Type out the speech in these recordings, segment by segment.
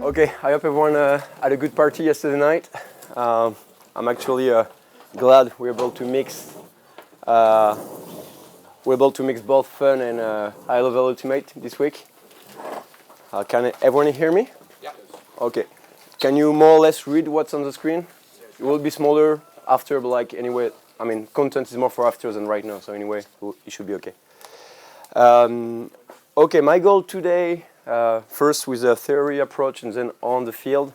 Okay, I hope everyone had a good party yesterday night. I'm actually glad we're able to mix both fun and high-level ultimate this week. Can everyone hear me? Yeah. Okay. Can you more or less read what's on the screen? It will be smaller after, but like anyway, I mean, content is more for after than right now, so anyway, it should be okay. Okay, my goal today, first with a theory approach and then on the field,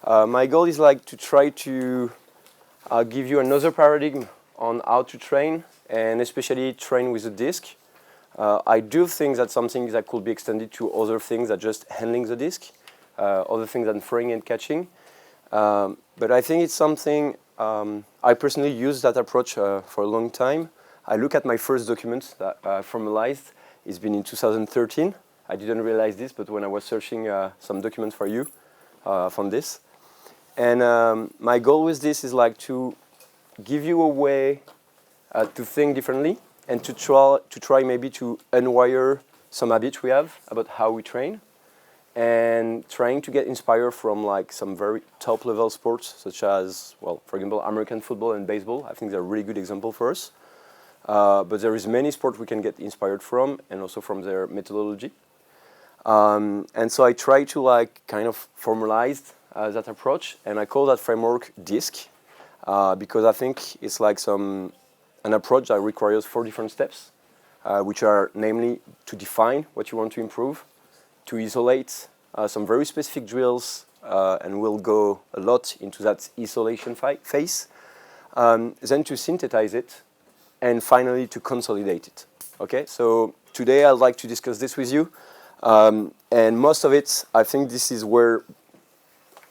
my goal is like to try to give you another paradigm on how to train, and especially train with a disc. I do think that's something that could be extended to other things than just handling the disc, other things than throwing and catching. But I think it's something, I personally use that approach for a long time. I look at my first document that I formalized. It's been in 2013. I didn't realize this, but when I was searching some documents for you, from this. And my goal with this is like to give you a way to think differently and to try maybe to unwire some habits we have about how we train, and trying to get inspired from like some very top level sports such as, well, for example, American football and baseball. I think they're a really good example for us. But there is many sports we can get inspired from, and also from their methodology. And so I try to like kind of formalize that approach, and I call that framework DISC, because I think it's like an approach that requires 4 different steps, which are namely to define what you want to improve, to isolate some very specific drills, and we'll go a lot into that isolation phase, then to synthesize it, and finally to consolidate it. Okay, so today I'd like to discuss this with you, and most of it, I think this is where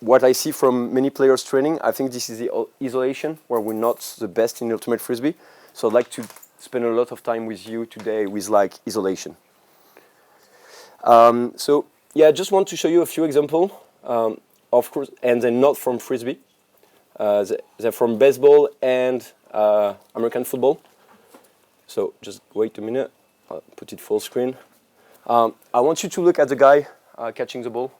what I see from many players training, I think this is the isolation where we're not the best in ultimate Frisbee. So I'd like to spend a lot of time with you today with like isolation. So yeah, I just want to show you a few examples, of course, and they're not from Frisbee. They're from baseball and American football. So just wait a minute, I'll put it full screen. I want you to look at the guy catching the ball,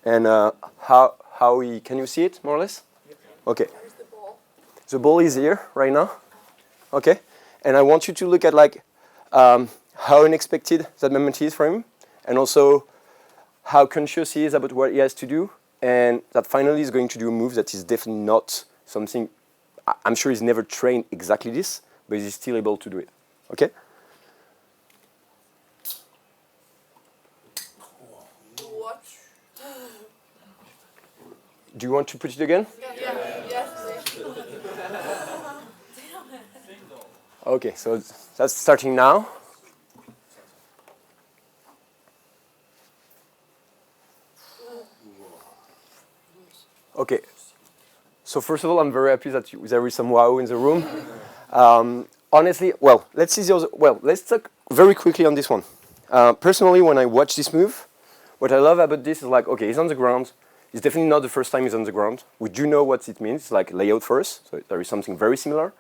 and how he, can you see it more or less? Okay. Where's the ball? The ball is here right now. Okay, and I want you to look at like how unexpected that moment is for him, and also how conscious he is about what he has to do, and that finally is going to do a move that is definitely not something, I'm sure he's never trained exactly this, but he's still able to do it. Okay? What? Do you want to put it again? Yeah. Yes, please. Okay, so that's starting now. Okay, so first of all, I'm very happy that there is some wow in the room. Honestly, well, let's see the other, well, let's talk very quickly on this one. Personally, when I watch this move, what I love about this is like, okay, he's on the ground. It's definitely not the first time he's on the ground. We do know what it means, like layout for us, so there is something very similar.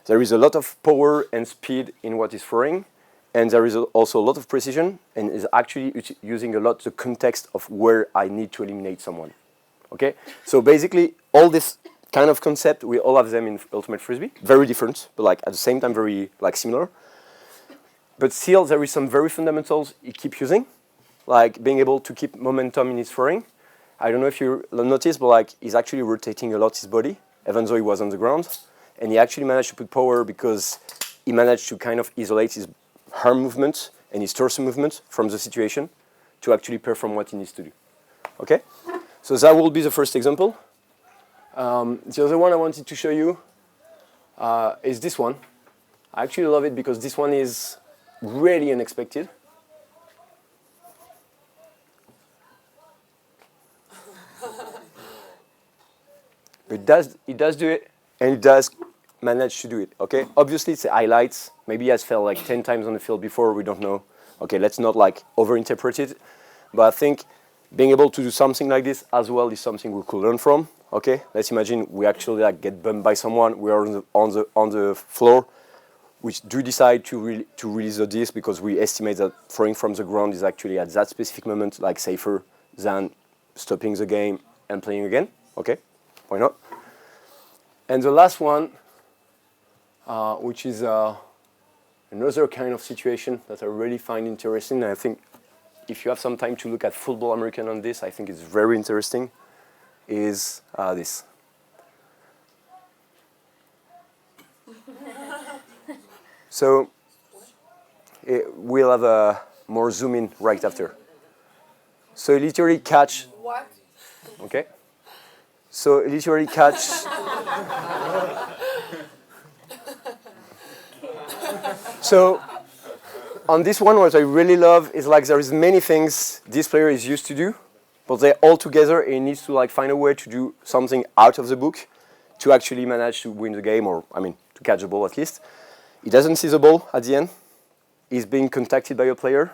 There is a lot of power and speed in what he's throwing, and there is also a lot of precision, and is actually using a lot the context of where I need to eliminate someone. Okay, so basically all this kind of concept, we all have them in Ultimate Frisbee, very different, but like at the same time very like similar. But still there is some very fundamentals he keeps using, like being able to keep momentum in his throwing. I don't know if you noticed, but like he's actually rotating a lot his body, even though he was on the ground. And he actually managed to put power because he managed to kind of isolate his arm movement and his torso movement from the situation to actually perform what he needs to do. Okay? So that will be the first example. The other one I wanted to show you is this one. I actually love it because this one is really unexpected. It does do it, and it does manage to do it, okay? Obviously, it's the highlights. Maybe he has fell like 10 times on the field before, we don't know. Okay, let's not like overinterpret it. But I think being able to do something like this as well is something we could learn from, okay? Let's imagine we actually like get bumped by someone, we are on the floor, we do decide to release the disc because we estimate that throwing from the ground is actually at that specific moment like safer than stopping the game and playing again. Okay, why not? And the last one, which is another kind of situation that I really find interesting, and I think if you have some time to look at Football American on this, I think it's very interesting, is this. So we'll have a more zoom in right after. So literally catch. What? Okay. So literally catch. So on this one, what I really love is like there is many things this player is used to do, but they're all together and he needs to like find a way to do something out of the book to actually manage to win the game, or I mean to catch the ball at least. He doesn't see the ball at the end. He's being contacted by a player,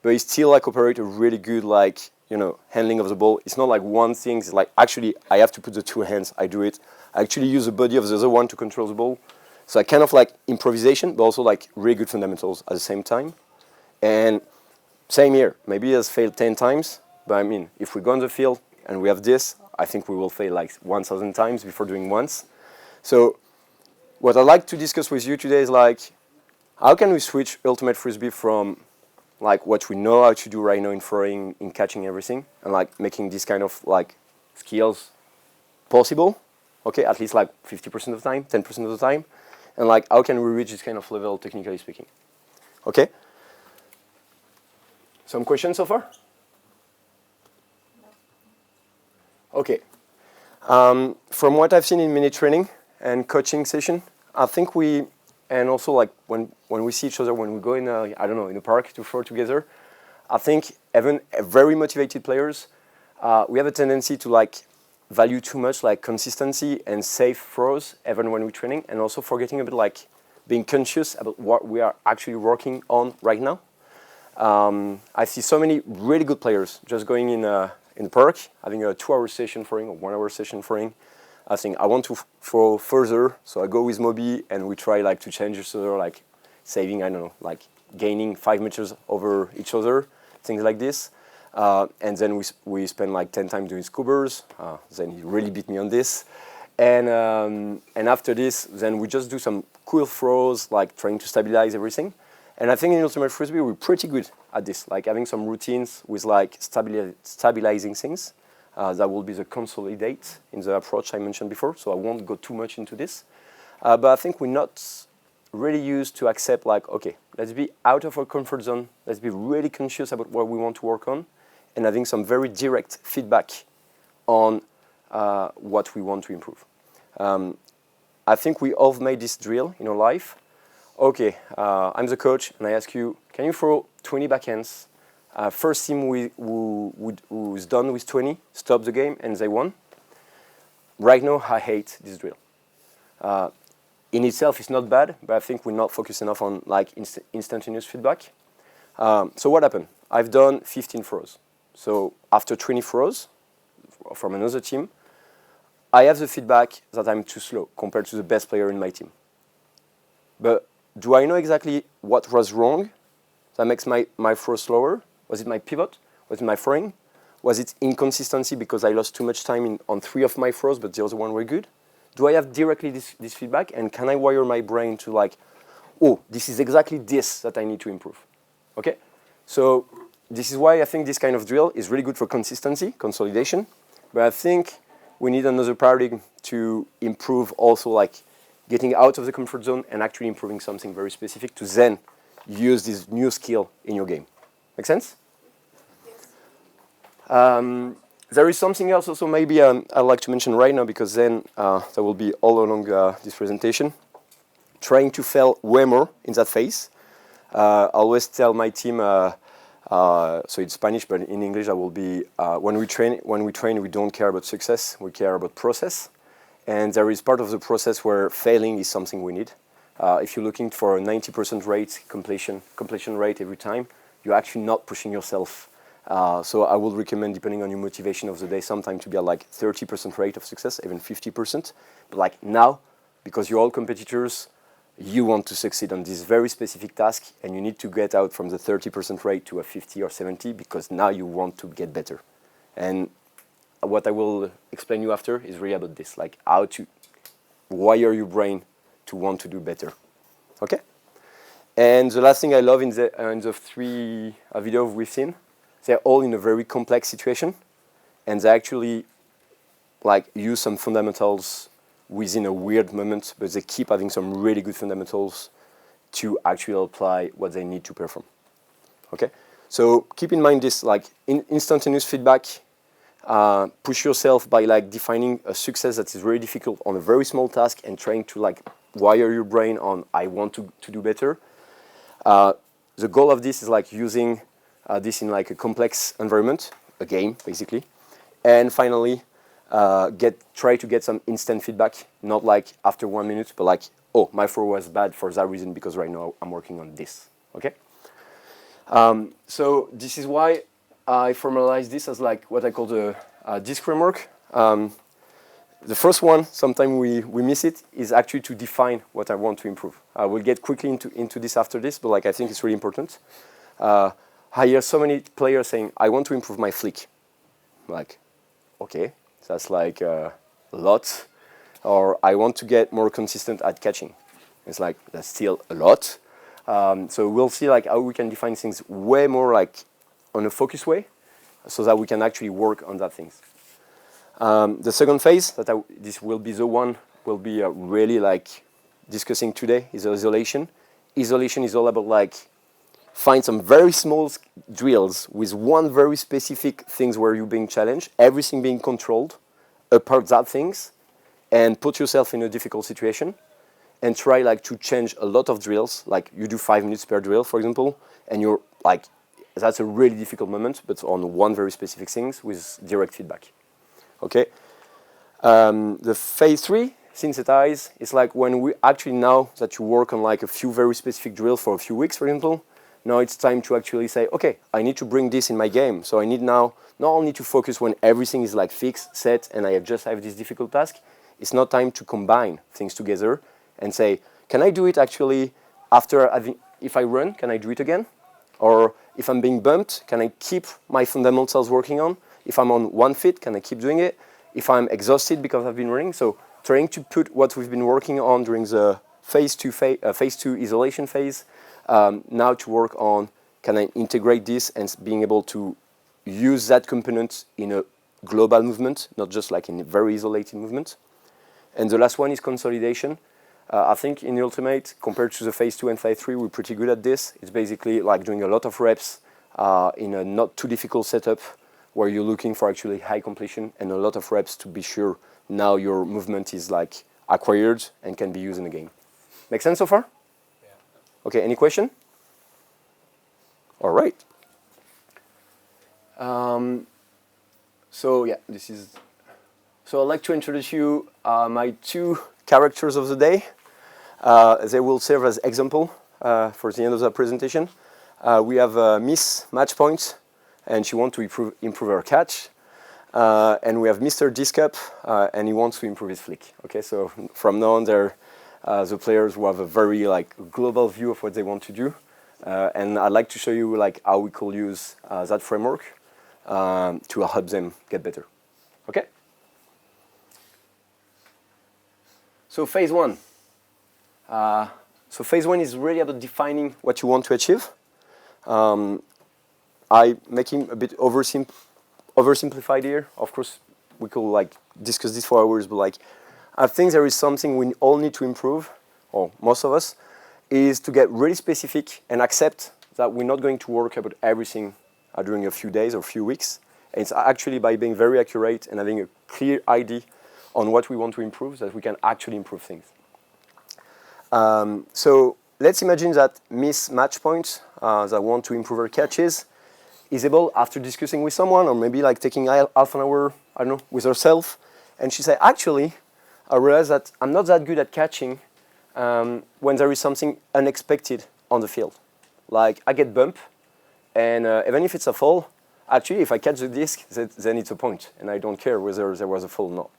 but he still like operate a really good like, you know, handling of the ball. It's not like one thing. It's like actually I have to put the two hands. I do it. I actually use the body of the other one to control the ball. So I kind of like improvisation, but also like really good fundamentals at the same time. And same here. Maybe he has failed 10 times, but I mean, if we go on the field and we have this, I think we will fail like 1,000 times before doing once. So what I'd like to discuss with you today is like, how can we switch Ultimate Frisbee from like what we know how to do right now in throwing, in catching everything, and like making this kind of like skills possible, okay, at least like 50% of the time, 10% of the time, and like how can we reach this kind of level technically speaking, okay? Some questions so far? Okay. From what I've seen in many training and coaching session, I think we, and also like when we see each other, when we go in a, I don't know, in a park to throw together, I think even very motivated players, we have a tendency to like value too much like consistency and safe throws even when we're training, and also forgetting a bit like being conscious about what we are actually working on right now. I see so many really good players just going in the park, having a 2-hour session throwing or 1-hour session throwing. I think I want to throw further, so I go with Moby and we try like to change each other, like saving, I don't know, like gaining 5 meters over each other, things like this. And then we spend like 10 times doing scoobers. Then he really beat me on this. And after this, then we just do some cool throws, like trying to stabilize everything. And I think in Ultimate Frisbee, we're pretty good at this, like having some routines with like stabilizing things. That will be the consolidate in the approach I mentioned before, so I won't go too much into this. But I think we're not really used to accept like, okay, let's be out of our comfort zone, let's be really conscious about what we want to work on, and having some very direct feedback on what we want to improve. I think we all made this drill in our life. Okay, I'm the coach, and I ask you, can you throw 20 backhands? First team who's done with 20, stop the game, and they won. Right now, I hate this drill. In itself, it's not bad, but I think we're not focused enough on like instantaneous feedback. So what happened? I've done 15 throws. So after 20 throws from another team, I have the feedback that I'm too slow compared to the best player in my team. But do I know exactly what was wrong that makes my throw slower? Was it my pivot? Was it my throwing? Was it inconsistency because I lost too much time on 3 of my throws, but the other one were good? Do I have directly this feedback, and can I wire my brain to like, oh, this is exactly this that I need to improve? Okay? So this is why I think this kind of drill is really good for consistency, consolidation, but I think we need another paradigm to improve also like getting out of the comfort zone and actually improving something very specific to then use this new skill in your game. Make sense? There is something else also maybe I'd like to mention right now, because then that will be all along this presentation. Trying to fail way more in that phase. I always tell my team, so it's Spanish, but in English I will be, when we train, we don't care about success, we care about process. And there is part of the process where failing is something we need. If you're looking for a 90% rate, completion rate every time, you're actually not pushing yourself. So I would recommend, depending on your motivation of the day, sometimes to be at like 30% rate of success, even 50%. But like now, because you're all competitors, you want to succeed on this very specific task, and you need to get out from the 30% rate to a 50 or 70, because now you want to get better. And what I will explain you after is really about this, like how to wire your brain to want to do better. Okay? And the last thing I love in the three videos we've seen, they're all in a very complex situation, and they actually like use some fundamentals within a weird moment, but they keep having some really good fundamentals to actually apply what they need to perform. Okay? So keep in mind this, like instantaneous feedback, push yourself by like defining a success that is very difficult on a very small task and trying to like wire your brain on I want to do better. The goal of this is like using this in like a complex environment, a game basically, and finally try to get some instant feedback, not like after 1 minute, but like, oh, my throw was bad for that reason because right now I'm working on this. Okay. So this is why I formalize this as like what I call the DISC framework. The first one, sometimes we miss it, is actually to define what I want to improve. We'll get quickly into this after this, but like I think it's really important. I hear so many players saying, I want to improve my flick. Like, okay, that's like a lot. Or I want to get more consistent at catching. It's like, that's still a lot. So we'll see like how we can define things way more like on a focused way so that we can actually work on that things. The second phase, this will be the one we'll be really like discussing today, is isolation. Isolation is all about like find some very small drills with one very specific things where you're being challenged, everything being controlled, apart that things, and put yourself in a difficult situation and try like to change a lot of drills. Like you do 5 minutes per drill, for example, and you're like, that's a really difficult moment, but on one very specific things with direct feedback. Okay. The phase 3, synthesize, is like when we actually now that you work on like a few very specific drills for a few weeks, for example, now it's time to actually say, okay, I need to bring this in my game. So I need now not only to focus when everything is like fixed, set, and I just have this difficult task. It's not time to combine things together and say, can I do it actually after if I run, can I do it again? Or if I'm being bumped, can I keep my fundamentals working on? If I'm on one foot, can I keep doing it? If I'm exhausted because I've been running, so trying to put what we've been working on during the phase 2 isolation phase, now to work on, can I integrate this and being able to use that component in a global movement, not just like in a very isolated movement. And the last one is consolidation. I think in the ultimate, compared to the phase 2 and phase 3, we're pretty good at this. It's basically like doing a lot of reps in a not too difficult setup where you're looking for actually high completion and a lot of reps to be sure now your movement is like acquired and can be used in the game. Make sense so far? Yeah. Okay, any question? All right. So yeah, this is. So I'd like to introduce you my 2 characters of the day. They will serve as example for the end of the presentation. We have Miss Matchpoint, and she wants to improve her catch. And we have Mr. Discup, and he wants to improve his flick. Okay, so from now on, they're the players who have a very like global view of what they want to do. And I'd like to show you like how we could use that framework to help them get better. Okay. So phase 1. So phase 1 is really about defining what you want to achieve. I'm making a bit oversimplified here. Of course, we could like discuss this for hours, but like I think there is something we all need to improve, or most of us, is to get really specific and accept that we're not going to work about everything during a few days or few weeks. And it's actually by being very accurate and having a clear idea on what we want to improve that we can actually improve things. So let's imagine that Miss Matchpoint that want to improve her catches is able, after discussing with someone or maybe like taking half an hour, I don't know, with herself, and she say, actually, I realize that I'm not that good at catching when there is something unexpected on the field. Like I get bumped, and even if it's a fall, actually if I catch the disc, then it's a point, and I don't care whether there was a fall or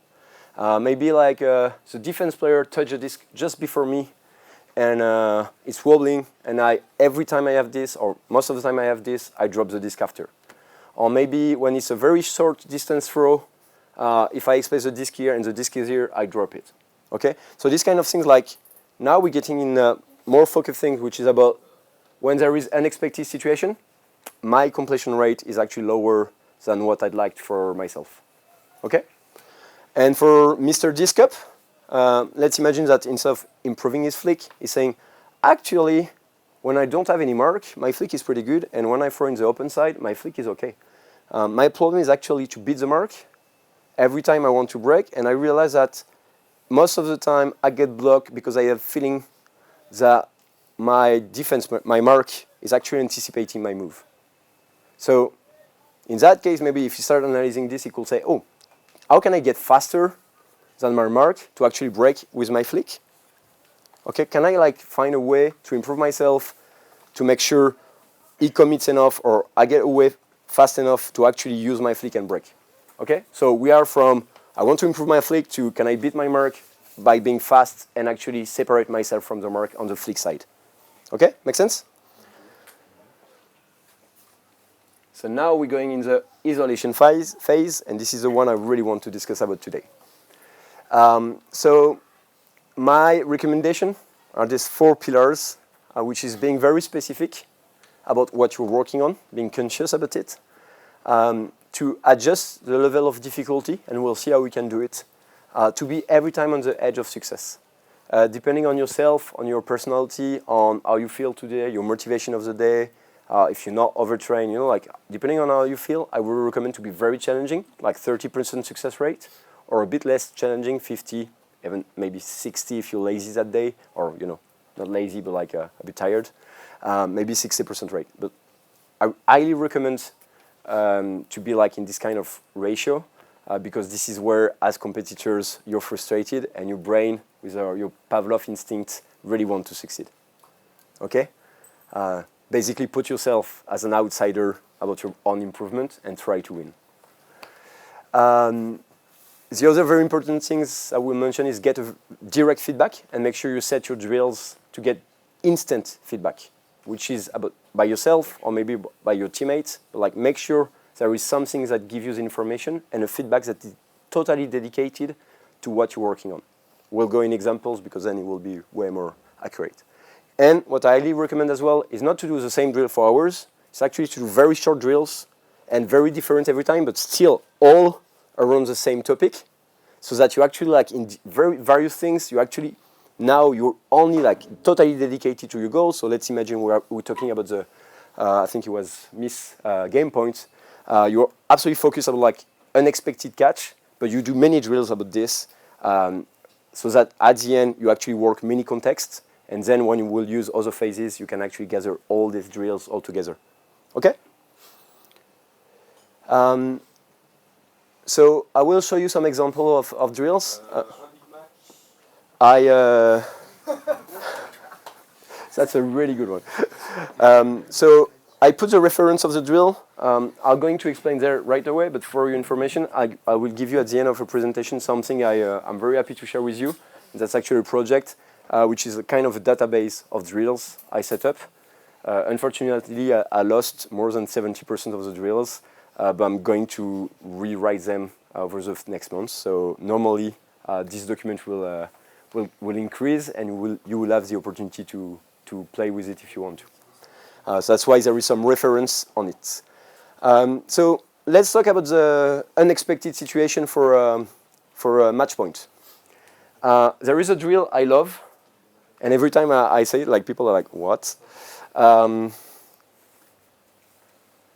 not. Maybe like the defense player touched the disc just before me, and it's wobbling, and every time I have this, or most of the time I have this, I drop the disc after. Or maybe when it's a very short distance throw, if I place the disc here and the disc is here, I drop it. Okay? So these kind of things, like now we're getting in more focused things, which is about when there is unexpected situation, my completion rate is actually lower than what I'd like for myself. Okay? And for Mr. Disc Up, let's imagine that instead of improving his flick, he's saying, actually, when I don't have any mark, my flick is pretty good, and when I throw in the open side, my flick is okay. My problem is actually to beat the mark every time I want to break, and I realize that most of the time I get blocked because I have feeling that my defense, my mark, is actually anticipating my move. So in that case, maybe if you start analyzing this, you could say, oh, how can I get faster than my mark to actually break with my flick? Okay, can I like find a way to improve myself to make sure he commits enough or I get away fast enough to actually use my flick and break? Okay, so we are from I want to improve my flick to can I beat my mark by being fast and actually separate myself from the mark on the flick side. Okay, make sense? So now we're going in the isolation phase, and this is the one I really want to discuss about today. So my recommendation are these 4 pillars, which is being very specific about what you're working on, being conscious about it, to adjust the level of difficulty, and we'll see how we can do it, to be every time on the edge of success. Depending on yourself, on your personality, on how you feel today, your motivation of the day, if you're not overtrained, you know, like depending on how you feel, I would recommend to be very challenging, like 30% success rate, or a bit less challenging, 50, even maybe 60 if you're lazy that day, or you know, not lazy but like a bit tired, maybe 60% rate. But I highly recommend to be like in this kind of ratio, because this is where, as competitors, you're frustrated and your brain, with your Pavlov instinct, really want to succeed. Okay? Basically, put yourself as an outsider about your own improvement and try to win. The other very important things I will mention is get a direct feedback and make sure you set your drills to get instant feedback, which is about by yourself or maybe by your teammates. But like make sure there is something that gives you the information and a feedback that is totally dedicated to what you're working on. We'll go in examples because then it will be way more accurate. And what I highly recommend as well is not to do the same drill for hours. It's actually to do very short drills and very different every time, but still all around the same topic, so that you actually like in very various things, you actually now you're only like totally dedicated to your goal. So let's imagine we're talking about the, I think it was miss game points. You're absolutely focused on like unexpected catch, but you do many drills about this, so that at the end you actually work many contexts. And then when you will use other phases, you can actually gather all these drills all together. Okay? So I will show you some examples of drills. That's a really good one. So I put the reference of the drill. I'm going to explain there right away, but for your information, I will give you at the end of the presentation something I'm very happy to share with you. That's actually a project. Which is a kind of a database of drills I set up. Unfortunately, I lost more than 70% of the drills, but I'm going to rewrite them over the next month. So normally, this document will increase, and you will have the opportunity to play with it if you want to. So that's why there is some reference on it. So let's talk about the unexpected situation for a match point. There is a drill I love. And every time I say it, like people are like, "What?"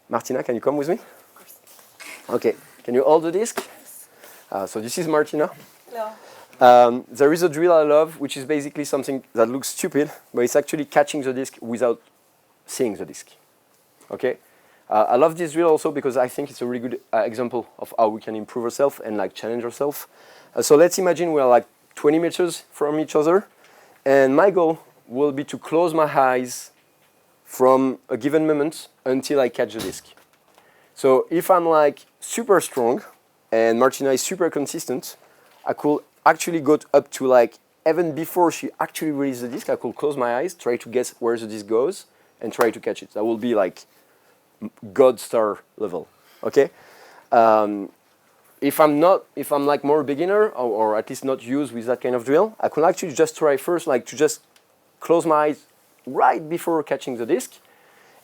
Martina, can you come with me? Of course. Okay. Can you hold the disc? So this is Martina. Hello. There is a drill I love, which is basically something that looks stupid, but it's actually catching the disc without seeing the disc. Okay. I love this drill also because I think it's a really good example of how we can improve ourselves and like challenge ourselves. So let's imagine we're like 20 meters from each other. And my goal will be to close my eyes from a given moment until I catch the disc. So if I'm like super strong and Martina is super consistent, I could actually go up to like, even before she actually releases the disc, I could close my eyes, try to guess where the disc goes, and try to catch it. That will be like God star level. Okay. If I'm like more a beginner or at least not used with that kind of drill, I could actually just try first like to just close my eyes right before catching the disc,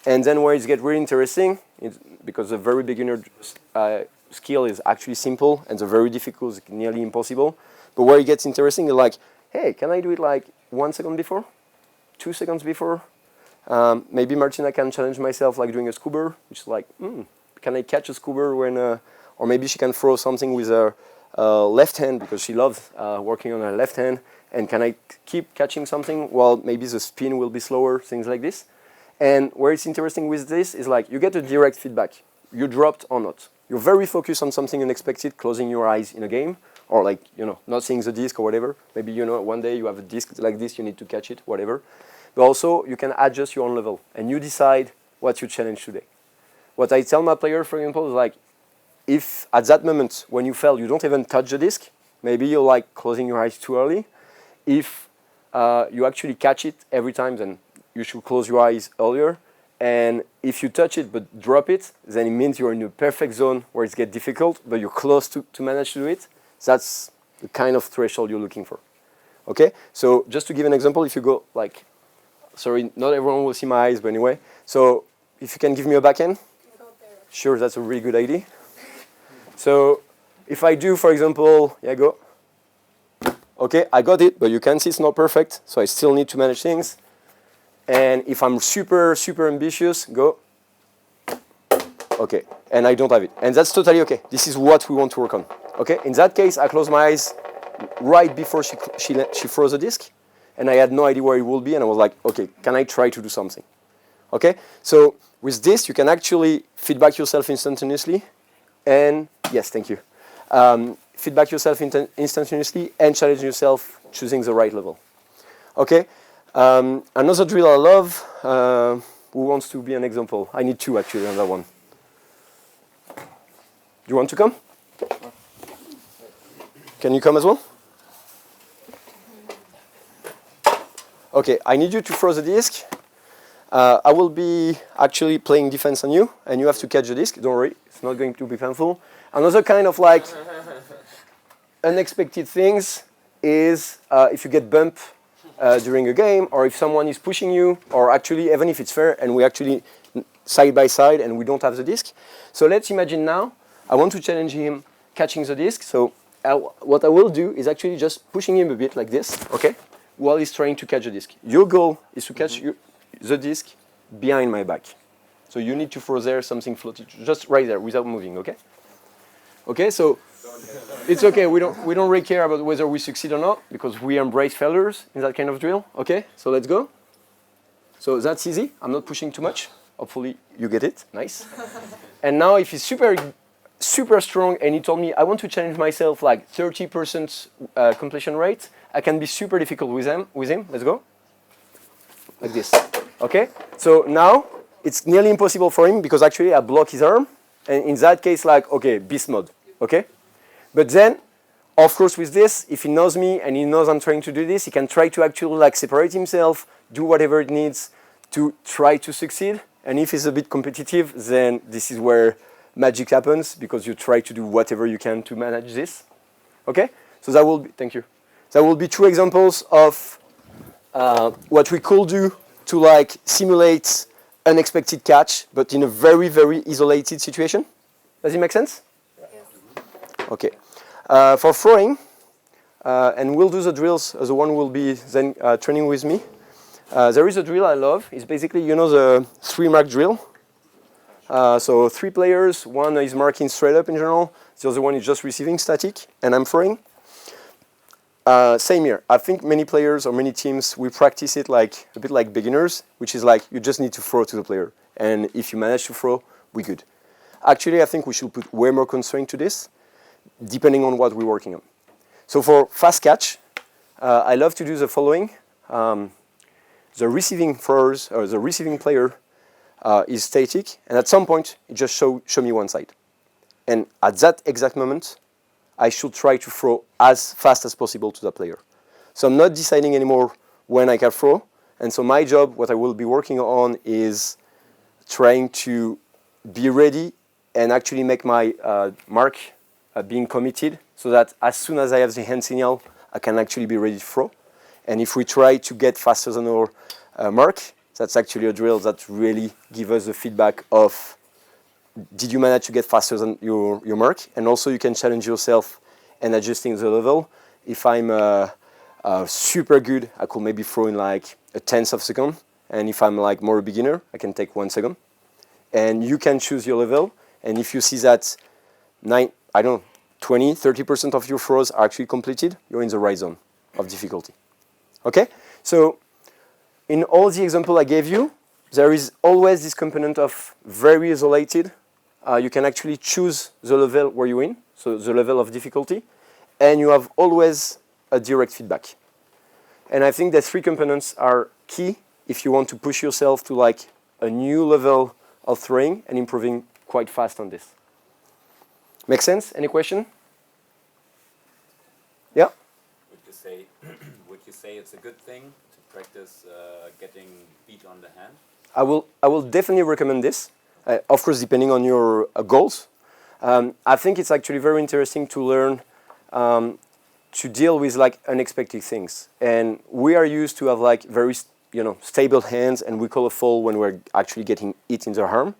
and then where it gets really interesting, because the very beginner skill is actually simple and the very difficult is nearly impossible. But where it gets interesting is like, hey, can I do it like 1 second before, 2 seconds before? Maybe Martina can challenge myself like doing a scuba, which is like, can I catch a scuba when, or maybe she can throw something with her left hand because she loves working on her left hand. And can I keep catching something? Well, maybe the spin will be slower, things like this. And where it's interesting with this is like you get a direct feedback. You dropped or not. You're very focused on something unexpected, closing your eyes in a game, or like, not seeing the disc or whatever. Maybe, one day you have a disc like this, you need to catch it, whatever. But also, you can adjust your own level, and you decide what you challenge today. What I tell my player, for example, is like, if at that moment when you fail, you don't even touch the disc, maybe you're like closing your eyes too early. If you actually catch it every time, then you should close your eyes earlier. And if you touch it but drop it, then it means you're in a perfect zone where it gets difficult, but you're close to manage to do it. That's the kind of threshold you're looking for. Okay? So just to give an example, if you go like, sorry, not everyone will see my eyes, but anyway. So if you can give me a backhand. Sure, that's a really good idea. So if I do, for example, go. Okay, I got it, but you can see it's not perfect, so I still need to manage things. And if I'm super, super ambitious, go. Okay, and I don't have it. And that's totally okay. This is what we want to work on. Okay, in that case, I close my eyes right before she throws the disc, and I had no idea where it will be, and I was like, okay, can I try to do something? Okay, so with this, you can actually feedback yourself instantaneously, and yes, thank you. Feedback yourself instantaneously and challenge yourself choosing the right level. Okay, another drill I love, who wants to be an example? I need two actually on that one. Do you want to come? Can you come as well? Okay, I need you to throw the disc. I will be actually playing defense on you, and you have to catch the disc. Don't worry, it's not going to be painful. Another kind of like unexpected things is if you get bumped during a game, or if someone is pushing you, or actually even if it's fair and we actually side by side and we don't have the disc. So let's imagine now I want to challenge him catching the disc. So what I will do is actually just pushing him a bit like this, okay, while he's trying to catch the disc. Your goal is to catch the disc behind my back. So you need to throw there something floating, just right there without moving, okay? Okay, so it's okay. We don't really care about whether we succeed or not because we embrace failures in that kind of drill. Okay, so let's go. So that's easy. I'm not pushing too much. Hopefully you get it. Nice. And now if he's super strong and he told me I want to challenge myself like 30% completion rate, I can be super difficult with him. Let's go. Like this. Okay. So now it's nearly impossible for him because actually I block his arm. And in that case, like, okay, beast mode, okay? But then, of course, with this, if he knows me and he knows I'm trying to do this, he can try to actually like separate himself, do whatever it needs to try to succeed. And if he's a bit competitive, then this is where magic happens because you try to do whatever you can to manage this, okay? So that will be, thank you. That will be two examples of what we could do to like simulate unexpected catch, but in a very, very isolated situation. Does it make sense? Yes. Okay. For throwing, and we'll do the drills, the one will be then training with me. There is a drill I love. It's basically, the 3-mark drill. So 3 players, one is marking straight up in general, the other one is just receiving static, and I'm throwing. Same here. I think many players or many teams, we practice it like a bit like beginners, which is like you just need to throw to the player. And if you manage to throw, we're good. Actually, I think we should put way more constraint to this, depending on what we're working on. So for fast catch, I love to do the following. The receiving throwers, or the receiving player is static, and at some point, it just show me one side. And at that exact moment, I should try to throw as fast as possible to the player. So I'm not deciding anymore when I can throw. And so my job, what I will be working on is trying to be ready and actually make my mark being committed, so that as soon as I have the hand signal, I can actually be ready to throw. And if we try to get faster than our mark, that's actually a drill that really gives us the feedback of, did you manage to get faster than your mark? And also you can challenge yourself and adjusting the level. If I'm super good, I could maybe throw in like a tenth of a second. And if I'm like more a beginner, I can take 1 second. And you can choose your level. And if you see that 20, 30% of your throws are actually completed, you're in the right zone of difficulty. Okay? So in all the example I gave you, there is always this component of very isolated. You can actually choose the level where you're in, so the level of difficulty, and you have always a direct feedback. And I think that 3 components are key if you want to push yourself to like a new level of throwing and improving quite fast on this. Make sense? Any question? Yeah? Would you say it's a good thing to practice getting beat on the hand? I will definitely recommend this. Of course, depending on your goals. I think it's actually very interesting to learn to deal with like unexpected things. And we are used to have like very stable hands, and we call a fall when we're actually getting hit in the arm.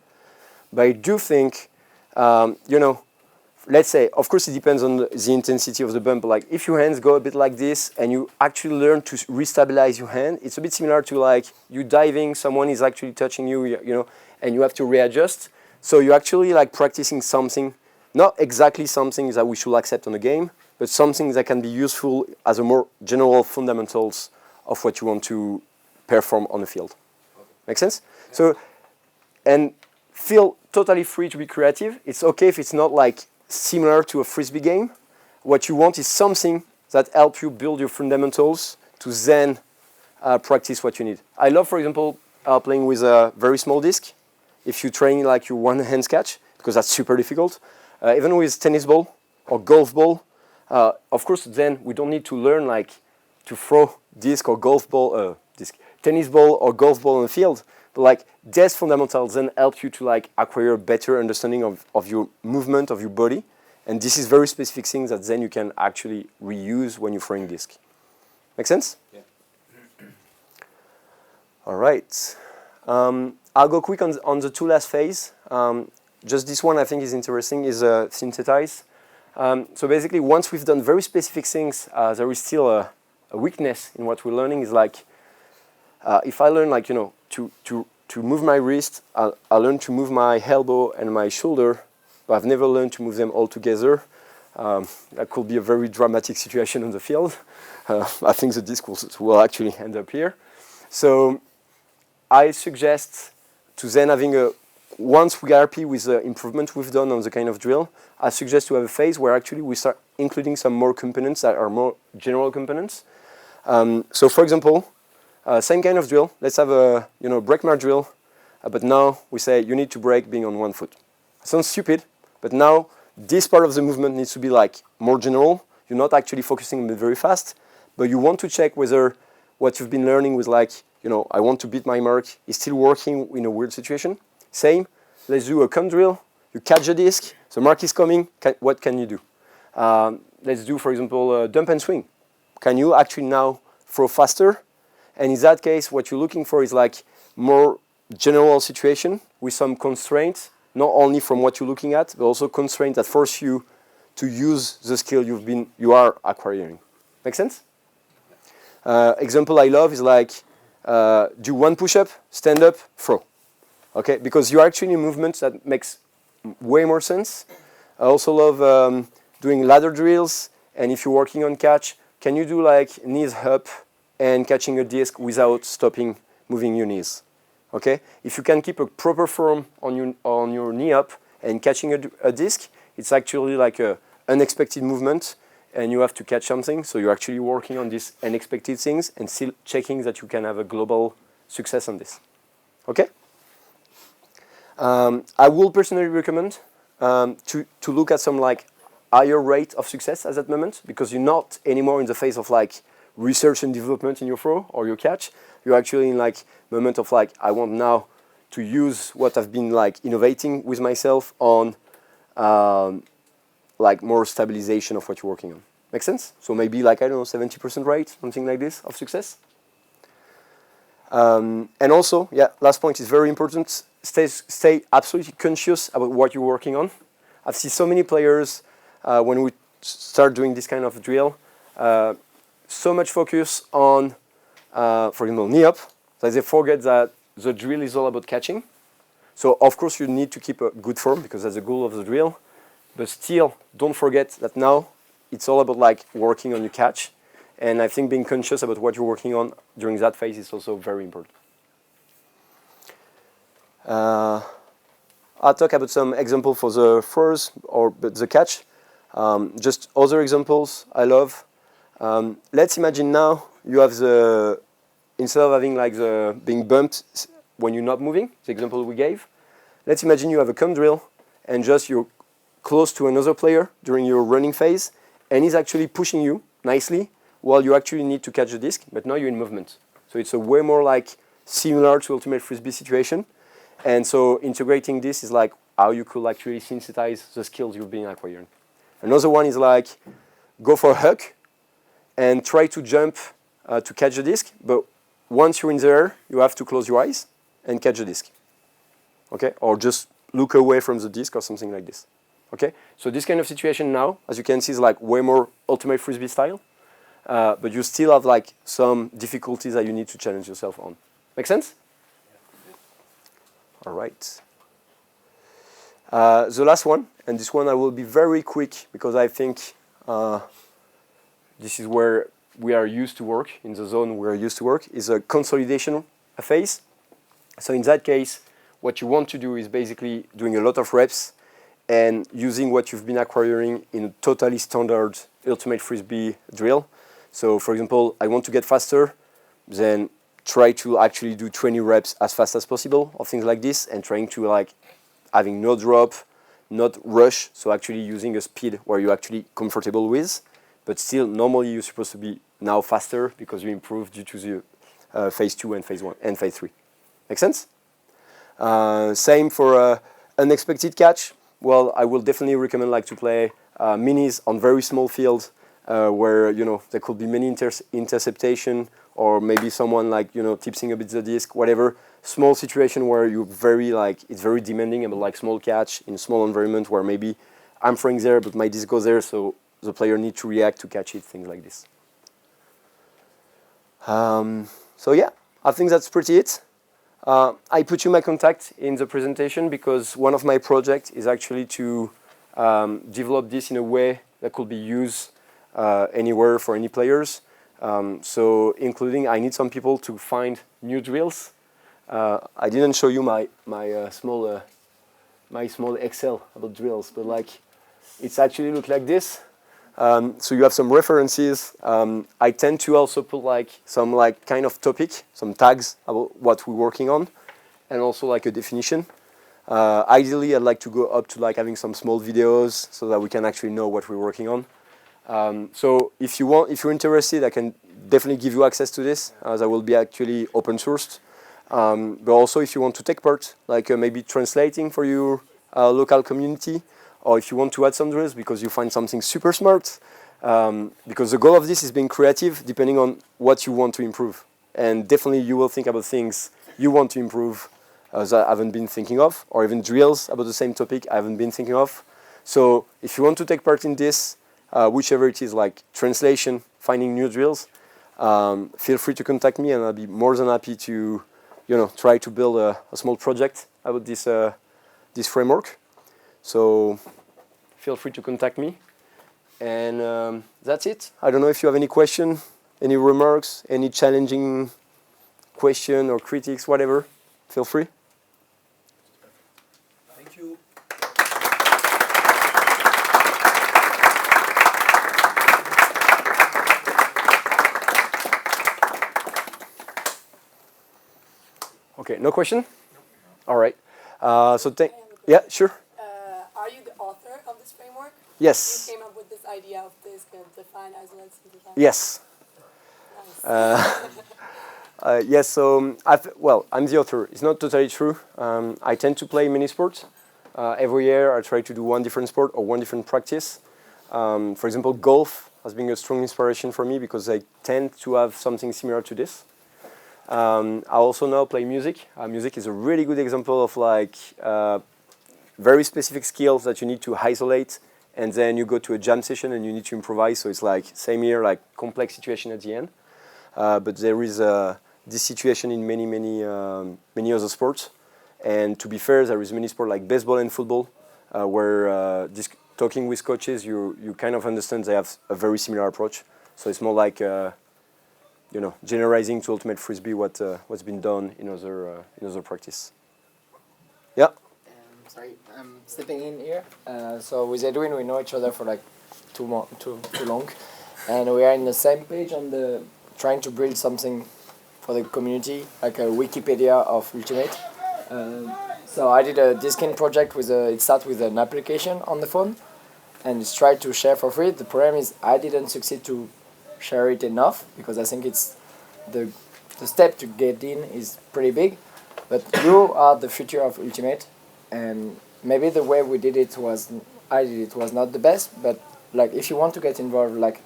But I do think, let's say, of course it depends on the intensity of the bump, but like if your hands go a bit like this and you actually learn to restabilize your hand, it's a bit similar to like you diving, someone is actually touching you, and you have to readjust. So you're actually like practicing something, not exactly something that we should accept on the game, but something that can be useful as a more general fundamentals of what you want to perform on the field. Okay. Make sense? Yeah. So, and feel totally free to be creative. It's okay if it's not like similar to a Frisbee game. What you want is something that helps you build your fundamentals to then practice what you need. I love, for example, playing with a very small disc. If you train like your one-hand catch, because that's super difficult. Even with tennis ball or golf ball, of course, then we don't need to learn like to throw disc or golf ball, tennis ball or golf ball on the field. But like these fundamentals then help you to like acquire a better understanding of your movement of your body, and this is very specific things that then you can actually reuse when you're throwing disc. Make sense? Yeah. All right. I'll go quick on the 2 last phase. Just this one I think is interesting, is synthesize. So basically, once we've done very specific things, there is still a weakness in what we're learning. Is like if I learn like to move my wrist, I learn to move my elbow and my shoulder, but I've never learned to move them all together. That could be a very dramatic situation on the field. I think the disc will actually end up here. So I suggest to then having once we are happy with the improvement we've done on the kind of drill, I suggest to have a phase where actually we start including some more components that are more general components. So for example, same kind of drill. Let's have a break mark drill, but now we say you need to break being on 1 foot. It sounds stupid, but now this part of the movement needs to be like more general. You're not actually focusing on it very fast, but you want to check whether what you've been learning with like I want to beat my mark is still working in a weird situation. Same. Let's do a come drill. You catch the disc. The mark is coming. What can you do? Let's do, for example, dump and swing. Can you actually now throw faster? And in that case, what you're looking for is like more general situation with some constraints, not only from what you're looking at, but also constraints that force you to use the skill you are acquiring. Make sense? Example I love is like do 1 push-up, stand up, throw. Okay, because you're actually in movements that makes way more sense. I also love doing ladder drills, and if you're working on catch, can you do like knees up and catching a disc without stopping moving your knees? Okay, if you can keep a proper form on your knee up and catching a disc, it's actually like a unexpected movement, and you have to catch something. So you're actually working on these unexpected things and still checking that you can have a global success on this. Okay. I will personally recommend to look at some like higher rate of success at that moment, because you're not anymore in the phase of like research and development in your throw or your catch. You're actually in like moment of like, I want now to use what I've been like innovating with myself on like more stabilization of what you're working on. Make sense? So maybe like, I don't know, 70% rate, something like this of success. And also, yeah, last point is very important. Stay absolutely conscious about what you're working on. I've seen so many players when we start doing this kind of drill, so much focus on, for example, knee up, that they forget that the drill is all about catching. So of course you need to keep a good form because that's the goal of the drill. But still, don't forget that now it's all about like working on your catch. And I think being conscious about what you're working on during that phase is also very important. I'll talk about some example for the throws or the catch. Just other examples I love. Let's imagine now you have the, instead of having like the being bumped when you're not moving, the example we gave, let's imagine you have a come drill and just you're close to another player during your running phase and he's actually pushing you nicely while you actually need to catch the disc, but now you're in movement. So it's a way more like similar to ultimate Frisbee situation. And so integrating this is like how you could actually synthesize the skills you've been acquiring. Another one is like go for a hook and try to jump to catch the disc, but once you're in the air, you have to close your eyes and catch the disc. Okay? Or just look away from the disc or something like this. Okay? So this kind of situation now, as you can see, is like way more ultimate Frisbee style, but you still have like some difficulties that you need to challenge yourself on. Make sense? All right. The last one, and this one I will be very quick because I think this is where we are used to work, in the zone we are used to work, is a consolidation phase. So in that case, what you want to do is basically doing a lot of reps and using what you've been acquiring in a totally standard ultimate Frisbee drill. So for example, I want to get faster, then try to actually do 20 reps as fast as possible or things like this, and trying to like having no drop, not rush, so actually using a speed where you're actually comfortable with, but still normally you're supposed to be now faster because you improved due to the phase 2 and phase 1 and phase 3. Make sense? Same for unexpected catch. Well, I will definitely recommend like to play minis on very small fields where you know there could be many interceptation or maybe someone like you know tipsing a bit the disc, whatever. Small situation where you very like it's very demanding about like small catch in a small environment where maybe I'm throwing there but my disc goes there, so the player needs to react to catch it, things like this. So yeah, I think that's pretty it. I put you my contact in the presentation because one of my projects is actually to develop this in a way that could be used anywhere for any players. So including, I need some people to find new drills. I didn't show you my small Excel about drills, but like it's actually look like this. So you have some references. I tend to also put like some like kind of topic, some tags about what we're working on, and also like a definition. Ideally, I'd like to go up to like having some small videos so that we can actually know what we're working on. So if you're interested, I can definitely give you access to this, as I will be actually open sourced. But also if you want to take part, like maybe translating for your local community, or if you want to add some drills because you find something super smart, because the goal of this is being creative depending on what you want to improve. And definitely you will think about things you want to improve that I haven't been thinking of, or even drills about the same topic I haven't been thinking of. So if you want to take part in this, whichever it is, like translation, finding new drills, feel free to contact me and I'll be more than happy to try to build a small project about this framework. So feel free to contact me. And that's it. I don't know if you have any question, any remarks, any challenging question or critiques, whatever. Feel free. Thank you. Okay, no question? All right. Yeah, sure. Are you the author of this framework? Yes. You came up with this idea of this kind of define, isolate, simplify? Yes. Nice. Yes, so well, I'm the author. It's not totally true. I tend to play many sports. Every year I try to do one different sport or one different practice. For example, golf has been a strong inspiration for me because I tend to have something similar to this. I also now play music. Music is a really good example of like very specific skills that you need to isolate, and then you go to a jam session and you need to improvise. So it's like same here, like complex situation at the end. But there is this situation in many other sports. And to be fair, there is many sports like baseball and football, where talking with coaches, you kind of understand they have a very similar approach. So it's more like generalizing to ultimate frisbee what's been done in other practice. Yeah. Sorry, I'm stepping in here. So with Edwin, we know each other for like too long, and we are in the same page on the trying to build something for the community, like a Wikipedia of Ultimate. So I did a Diskin project it starts with an application on the phone, and it's tried to share for free. The problem is I didn't succeed to share it enough because I think it's the step to get in is pretty big. But you are the future of Ultimate, and maybe the way we did it was not the best. But like if you want to get involved, like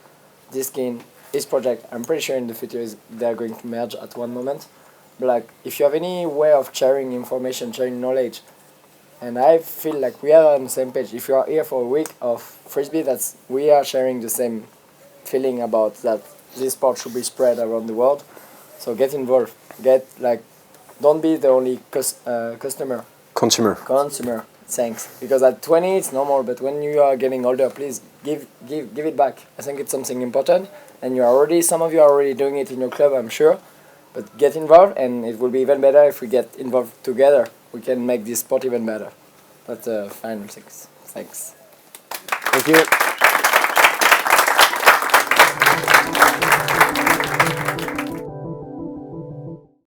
Diskin, this project, I'm pretty sure in the future they're going to merge at one moment. But like, if you have any way of sharing information, sharing knowledge, and I feel like we are on the same page. If you are here for a week of Frisbee, we are sharing the same feeling about that this sport should be spread around the world. So get involved. Don't be the only customer. Consumer. Thanks. Because at 20 it's normal, but when you are getting older, please give it back. I think it's something important, and some of you are already doing it in your club, I'm sure. But get involved, and it will be even better if we get involved together. We can make this sport even better. That's final things. Thanks. Thank you.